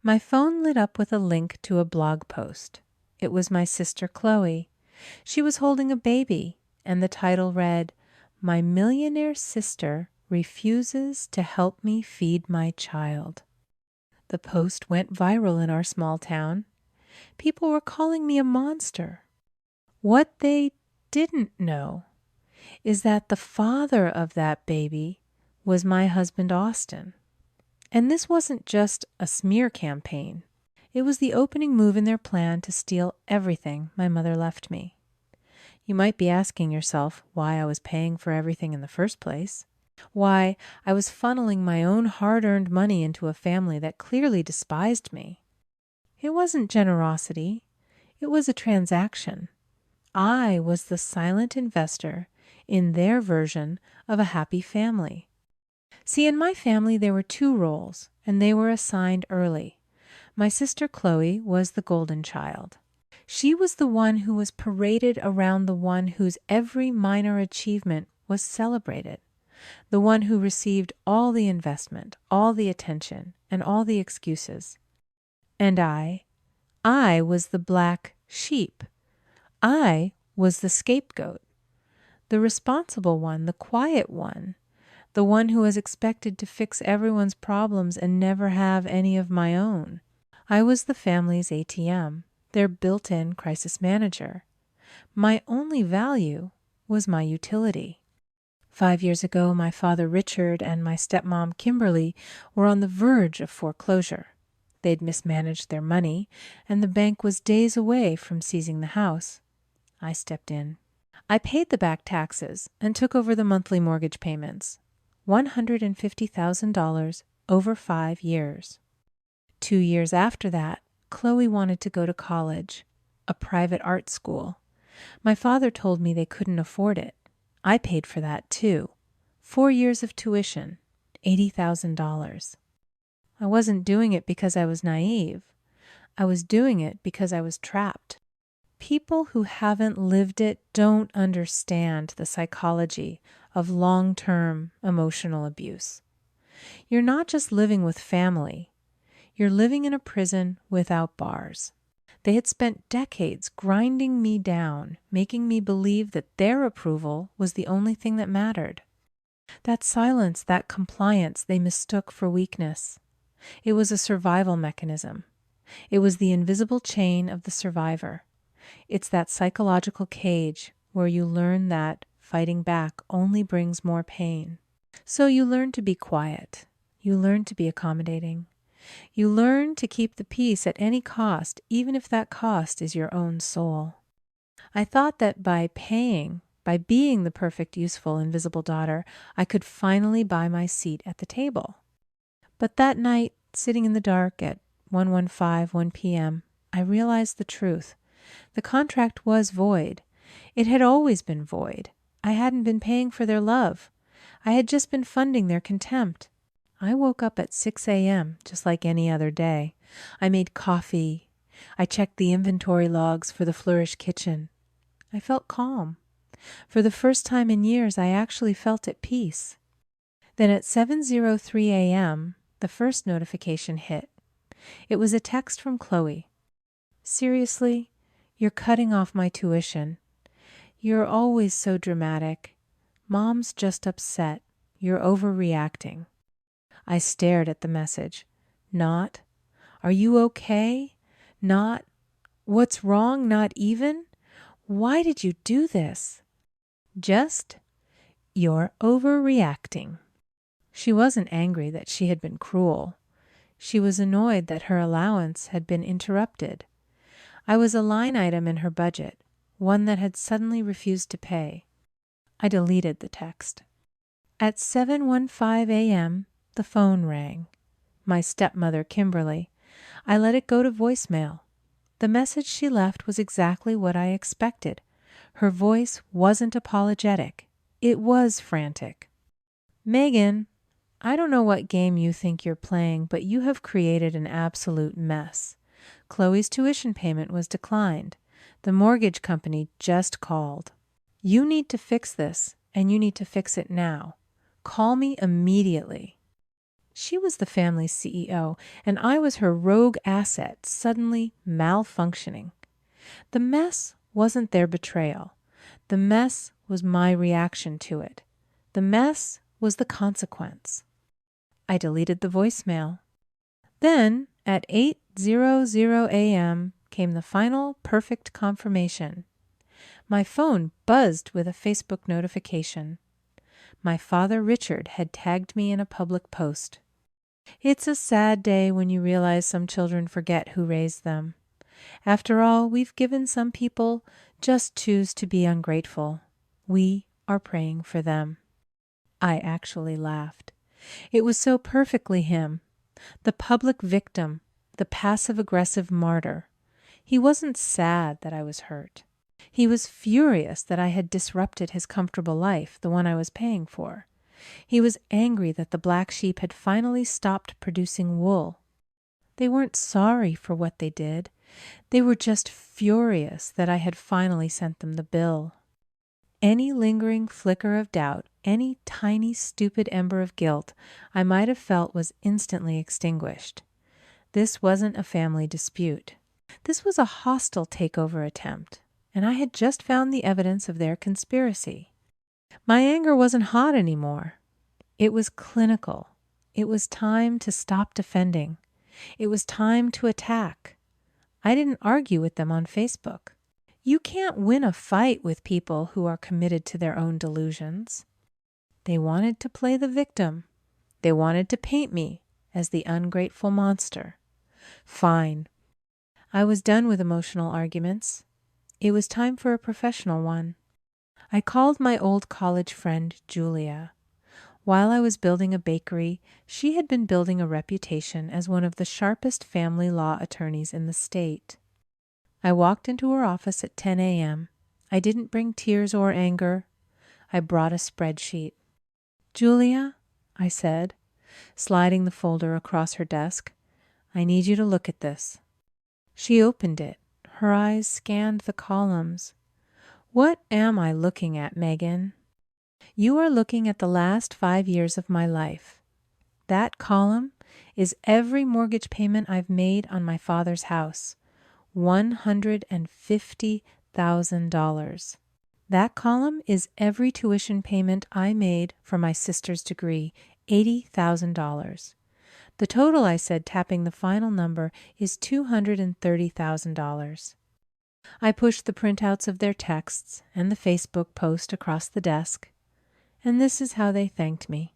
My phone lit up with a link to a blog post. It was my sister Chloe. She was holding a baby, and the title read, "My millionaire sister refuses to help me feed my child." The post went viral in our small town. People were calling me a monster. What they didn't know is that the father of that baby was my husband Austin. And this wasn't just a smear campaign. It was the opening move in their plan to steal everything my mother left me. You might be asking yourself why I was paying for everything in the first place, why I was funneling my own hard-earned money into a family that clearly despised me. It wasn't generosity. It was a transaction. I was the silent investor in their version of a happy family. See, in my family, there were two roles, and they were assigned early. My sister Chloe was the golden child. She was the one who was paraded around the one whose every minor achievement was celebrated, the one who received all the investment, all the attention, and all the excuses. And I was the black sheep. I was the scapegoat, the responsible one, the quiet one, the one who was expected to fix everyone's problems and never have any of my own. I was the family's ATM, their built-in crisis manager. My only value was my utility. 5 years ago, my father Richard and my stepmom Kimberly were on the verge of foreclosure. They'd mismanaged their money, and the bank was days away from seizing the house. I stepped in. I paid the back taxes and took over the monthly mortgage payments. $150,000 over 5 years. 2 years after that, Chloe wanted to go to college, a private art school. My father told me they couldn't afford it. I paid for that too. 4 years of tuition, $80,000. I wasn't doing it because I was naive. I was doing it because I was trapped. People who haven't lived it don't understand the psychology of long-term emotional abuse. You're not just living with family. You're living in a prison without bars. They had spent decades grinding me down, making me believe that their approval was the only thing that mattered. That silence, that compliance, they mistook for weakness. It was a survival mechanism. It was the invisible chain of the survivor. It's that psychological cage where you learn that fighting back only brings more pain. So you learn to be quiet. You learn to be accommodating. You learn to keep the peace at any cost, even if that cost is your own soul. I thought that by being the perfect, useful, invisible daughter, I could finally buy my seat at the table. But that night, sitting in the dark at 1 p.m., I realized the truth. The contract was void. It had always been void. I hadn't been paying for their love. I had just been funding their contempt. I woke up at 6 a.m., just like any other day. I made coffee. I checked the inventory logs for the Flourish kitchen. I felt calm. For the first time in years, I actually felt at peace. Then at 7:03 a.m., the first notification hit. It was a text from Chloe. "Seriously, you're cutting off my tuition. You're always so dramatic. Mom's just upset. You're overreacting." I stared at the message. Not, "Are you okay?" Not, "What's wrong? Not even? Why did you do this?" Just, "You're overreacting." She wasn't angry that she had been cruel. She was annoyed that her allowance had been interrupted. I was a line item in her budget, one that had suddenly refused to pay. I deleted the text. At 7:15 a.m., the phone rang. My stepmother, Kimberly. I let it go to voicemail. The message she left was exactly what I expected. Her voice wasn't apologetic. It was frantic. "Megan, I don't know what game you think you're playing, but you have created an absolute mess. Chloe's tuition payment was declined. The mortgage company just called. You need to fix this, and you need to fix it now. Call me immediately." She was the family's CEO, and I was her rogue asset suddenly malfunctioning. The mess wasn't their betrayal. The mess was my reaction to it. The mess was the consequence. I deleted the voicemail. Then, at 8:00 a.m., came the final perfect confirmation. My phone buzzed with a Facebook notification. My father, Richard, had tagged me in a public post. It's a sad day when you realize some children forget who raised them. After all we've given some people just choose to be ungrateful. We are praying for them. I actually laughed. It was so perfectly him. The public victim, the passive-aggressive martyr. He wasn't sad that I was hurt. He was furious that I had disrupted his comfortable life, the one I was paying for. He was angry that the black sheep had finally stopped producing wool. They weren't sorry for what they did. They were just furious that I had finally sent them the bill. Any lingering flicker of doubt, any tiny, stupid ember of guilt I might have felt was instantly extinguished. This wasn't a family dispute. This was a hostile takeover attempt, and I had just found the evidence of their conspiracy. My anger wasn't hot anymore. It was clinical. It was time to stop defending. It was time to attack. I didn't argue with them on Facebook. You can't win a fight with people who are committed to their own delusions. They wanted to play the victim. They wanted to paint me as the ungrateful monster. Fine. I was done with emotional arguments. It was time for a professional one. I called my old college friend, Julia. While I was building a bakery, she had been building a reputation as one of the sharpest family law attorneys in the state. I walked into her office at 10 a.m. I didn't bring tears or anger. I brought a spreadsheet. "Julia," I said, sliding the folder across her desk, "I need you to look at this." She opened it. Her eyes scanned the columns. "What am I looking at, Megan?" "You are looking at the last 5 years of my life. That column is every mortgage payment I've made on my father's house. $150,000. That column is every tuition payment I made for my sister's degree, $80,000. The total," I said, tapping the final number, "is $230,000. I pushed the printouts of their texts and the Facebook post across the desk, and this is how they thanked me.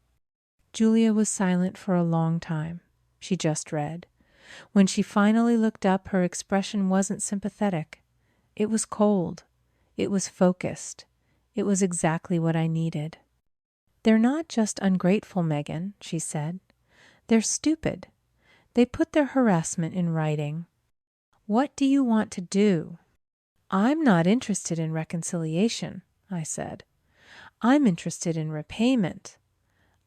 Julia was silent for a long time. She just read. When she finally looked up, her expression wasn't sympathetic. It was cold. It was focused. It was exactly what I needed. "They're not just ungrateful, Megan," she said. "They're stupid. They put their harassment in writing. What do you want to do?" "I'm not interested in reconciliation," I said. "I'm interested in repayment.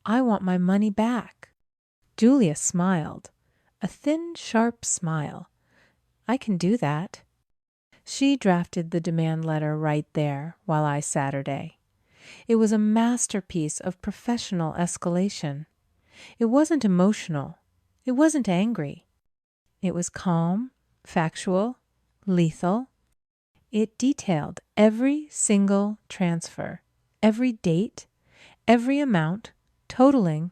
I want my money back." Julia smiled, a thin, sharp smile. "I can do that." She drafted the demand letter right there while I sat her day. It was a masterpiece of professional escalation. It wasn't emotional. It wasn't angry. It was calm, factual, lethal. It detailed every single transfer, every date, every amount, totaling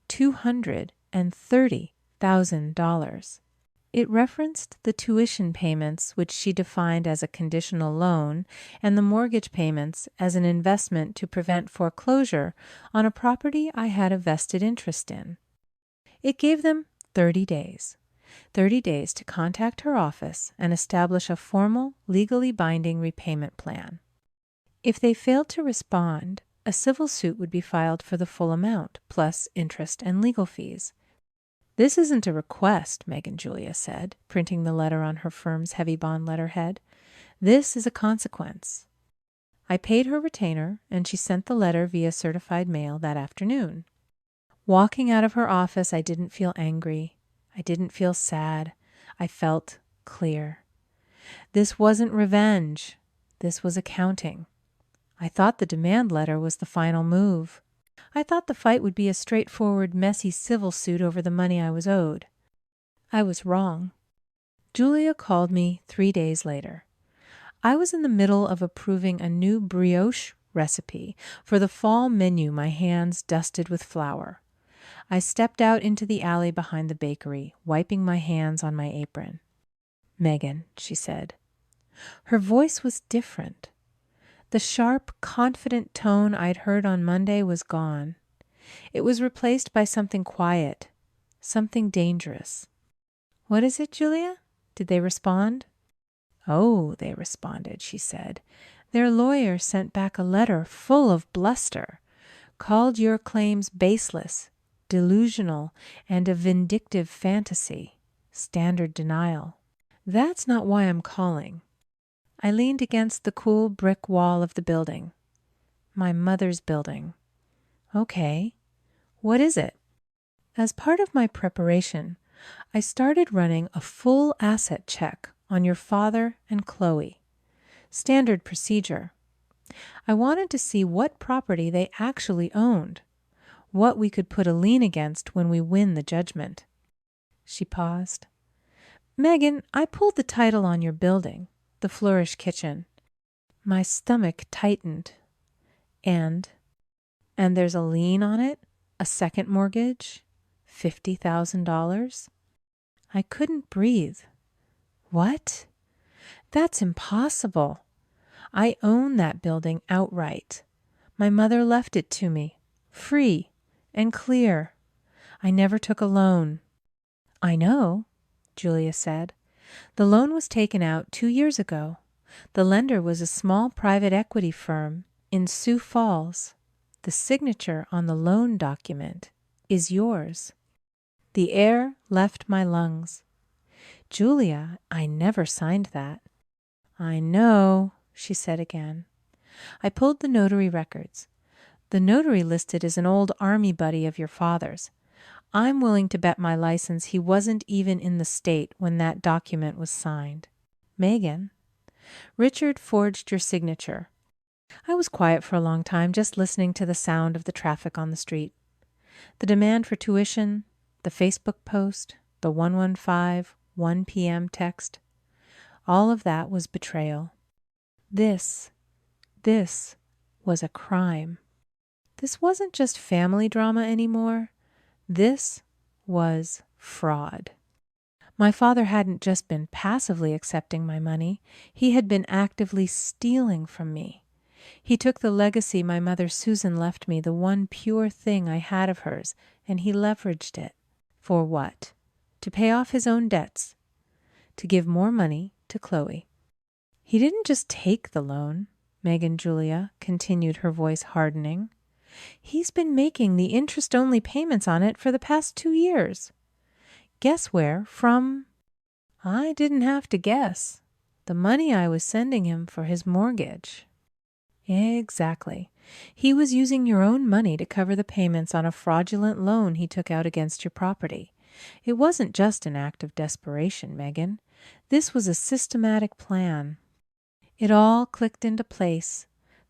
$230,000. It referenced the tuition payments, which she defined as a conditional loan, and the mortgage payments as an investment to prevent foreclosure on a property I had a vested interest in. It gave them 30 days. 30 days to contact her office and establish a formal, legally binding repayment plan. If they failed to respond, a civil suit would be filed for the full amount, plus interest and legal fees. "This isn't a request," Megan Julia said, printing the letter on her firm's heavy bond letterhead. "This is a consequence." I paid her retainer, and she sent the letter via certified mail that afternoon. Walking out of her office, I didn't feel angry. I didn't feel sad. I felt clear. This wasn't revenge. This was accounting. I thought the demand letter was the final move. I thought the fight would be a straightforward, messy civil suit over the money I was owed. I was wrong. Julia called me 3 days later. I was in the middle of approving a new brioche recipe for the fall menu, my hands dusted with flour. I stepped out into the alley behind the bakery, wiping my hands on my apron. "Megan," she said. Her voice was different. The sharp, confident tone I'd heard on Monday was gone. It was replaced by something quiet, something dangerous. "What is it, Julia?" Did they respond? "Oh," they responded, she said. "Their lawyer sent back a letter full of bluster, called your claims baseless, delusional, and a vindictive fantasy, standard denial. That's not why I'm calling." I leaned against the cool brick wall of the building. My mother's building. "Okay. What is it?" As part of my preparation, I started running a full asset check on your father and Chloe. Standard procedure. I wanted to see what property they actually owned, what we could put a lien against when we win the judgment. She paused. "Megan, I pulled the title on your building, the Flourish Kitchen." My stomach tightened. And there's a lien on it? A second mortgage? $50,000? I couldn't breathe. What? That's impossible. I own that building outright. My mother left it to me, free and clear. I never took a loan. "I know," Julia said. "The loan was taken out 2 years ago. The lender was a small private equity firm in Sioux Falls. The signature on the loan document is yours." The air left my lungs. "Julia, I never signed that." "I know," she said again. I pulled the notary records. "The notary listed is an old army buddy of your father's. I'm willing to bet my license he wasn't even in the state when that document was signed. Megan, Richard forged your signature." I was quiet for a long time, just listening to the sound of the traffic on the street. The demand for tuition, the Facebook post, the 115, 1 p.m. text. All of that was betrayal. This was a crime. This wasn't just family drama anymore. This was fraud. My father hadn't just been passively accepting my money. He had been actively stealing from me. He took the legacy my mother Susan left me, the one pure thing I had of hers, and he leveraged it. For what? To pay off his own debts. To give more money to Chloe. "He didn't just take the loan," Megan Julia continued, her voice hardening. "He's been making the interest-only payments on it for the past 2 years. Guess where? From—" I didn't have to guess. The money I was sending him for his mortgage. Exactly. He was using your own money to cover the payments on a fraudulent loan he took out against your property. It wasn't just an act of desperation, Megan. This was a systematic plan. It all clicked into place.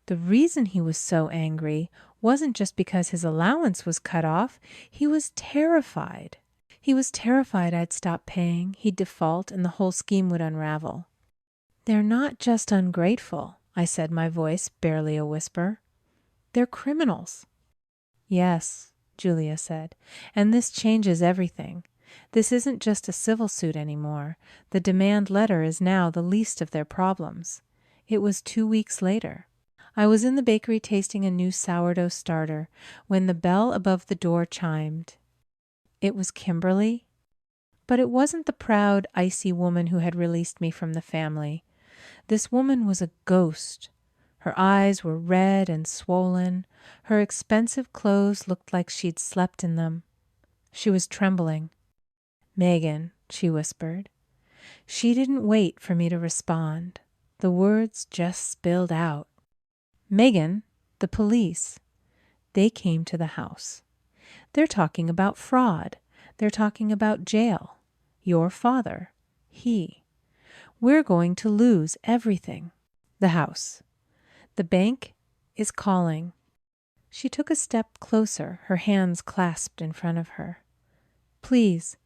The reason he was so angry wasn't just because his allowance was cut off. He was terrified. He was terrified I'd stop paying, he'd default, and the whole scheme would unravel. "They're not just ungrateful," I said, my voice barely a whisper. "They're criminals." "Yes," Julia said, "and this changes everything. This isn't just a civil suit anymore. The demand letter is now the least of their problems." It was 2 weeks later. I was in the bakery tasting a new sourdough starter when the bell above the door chimed. It was Kimberly. But it wasn't the proud, icy woman who had released me from the family. This woman was a ghost. Her eyes were red and swollen. Her expensive clothes looked like she'd slept in them. She was trembling. "Megan," she whispered. She didn't wait for me to respond. The words just spilled out. "Megan, the police. They came to the house. They're talking about fraud. They're talking about jail. Your father. He. We're going to lose everything. The house. The bank is calling." She took a step closer, her hands clasped in front of her. Please,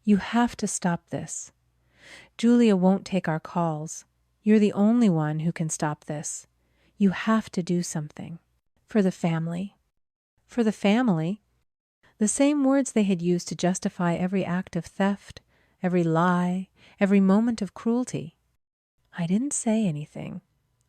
you have to stop this. Julia won't take our calls. You're the only one who can stop this. You have to do something. For the family. For the family? The same words they had used to justify every act of theft, every lie, every moment of cruelty. I didn't say anything.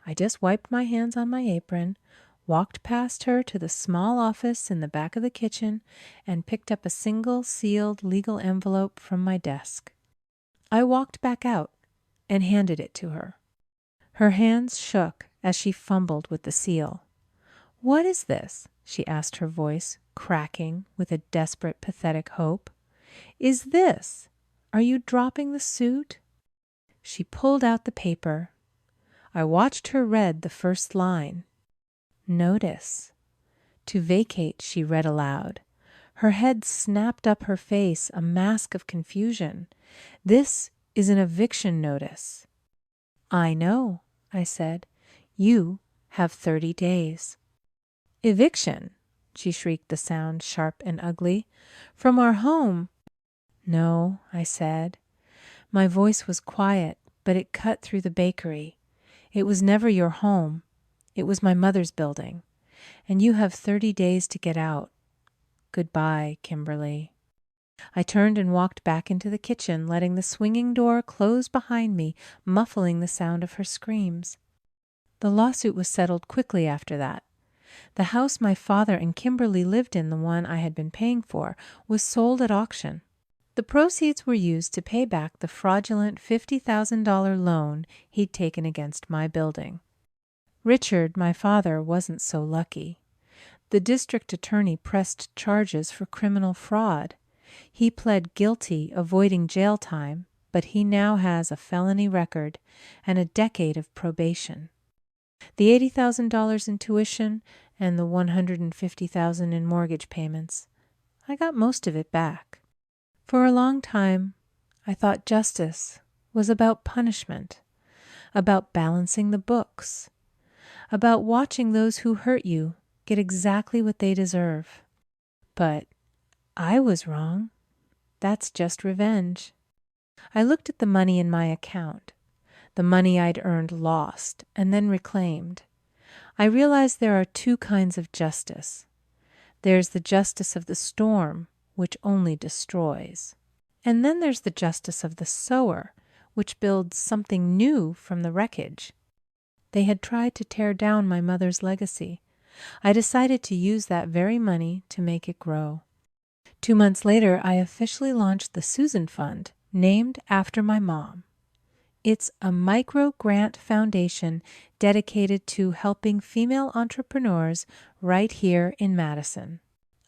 I just wiped my hands on my apron, walked past her to the small office in the back of the kitchen, and picked up a single sealed legal envelope from my desk. I walked back out and handed it to her. Her hands shook as she fumbled with the seal. What is this? She asked, her voice cracking with a desperate, pathetic hope. Is this? Are you dropping the suit? She pulled out the paper. I watched her read the first line. Notice. To vacate, she read aloud. Her head snapped up her face, a mask of confusion. This is an eviction notice. I know, I said. You have 30 days. Eviction, she shrieked, the sound sharp and ugly. From our home. No, I said. My voice was quiet, but it cut through the bakery. It was never your home. It was my mother's building. And you have 30 days to get out. Goodbye, Kimberly. I turned and walked back into the kitchen, letting the swinging door close behind me, muffling the sound of her screams. The lawsuit was settled quickly after that. The house my father and Kimberly lived in, the one I had been paying for, was sold at auction. The proceeds were used to pay back the fraudulent $50,000 loan he'd taken against my building. Richard, my father, wasn't so lucky. The district attorney pressed charges for criminal fraud. He pled guilty, avoiding jail time, but he now has a felony record and a decade of probation. The $80,000 in tuition and the $150,000 in mortgage payments, I got most of it back. For a long time, I thought justice was about punishment, about balancing the books, about watching those who hurt you get exactly what they deserve. But I was wrong. That's just revenge. I looked at the money in my account, the money I'd earned lost and then reclaimed. I realized there are two kinds of justice. There's the justice of the storm, which only destroys. And then there's the justice of the sower, which builds something new from the wreckage. They had tried to tear down my mother's legacy. I decided to use that very money to make it grow. 2 months later, I officially launched the Susan Fund, named after my mom. It's a micro-grant foundation dedicated to helping female entrepreneurs right here in Madison.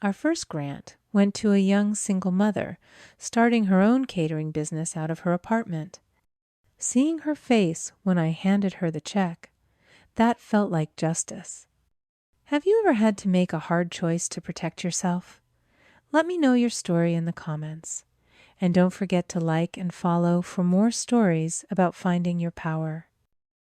Our first grant went to a young single mother starting her own catering business out of her apartment. Seeing her face when I handed her the check, that felt like justice. Have you ever had to make a hard choice to protect yourself? Let me know your story in the comments. And don't forget to like and follow for more stories about finding your power.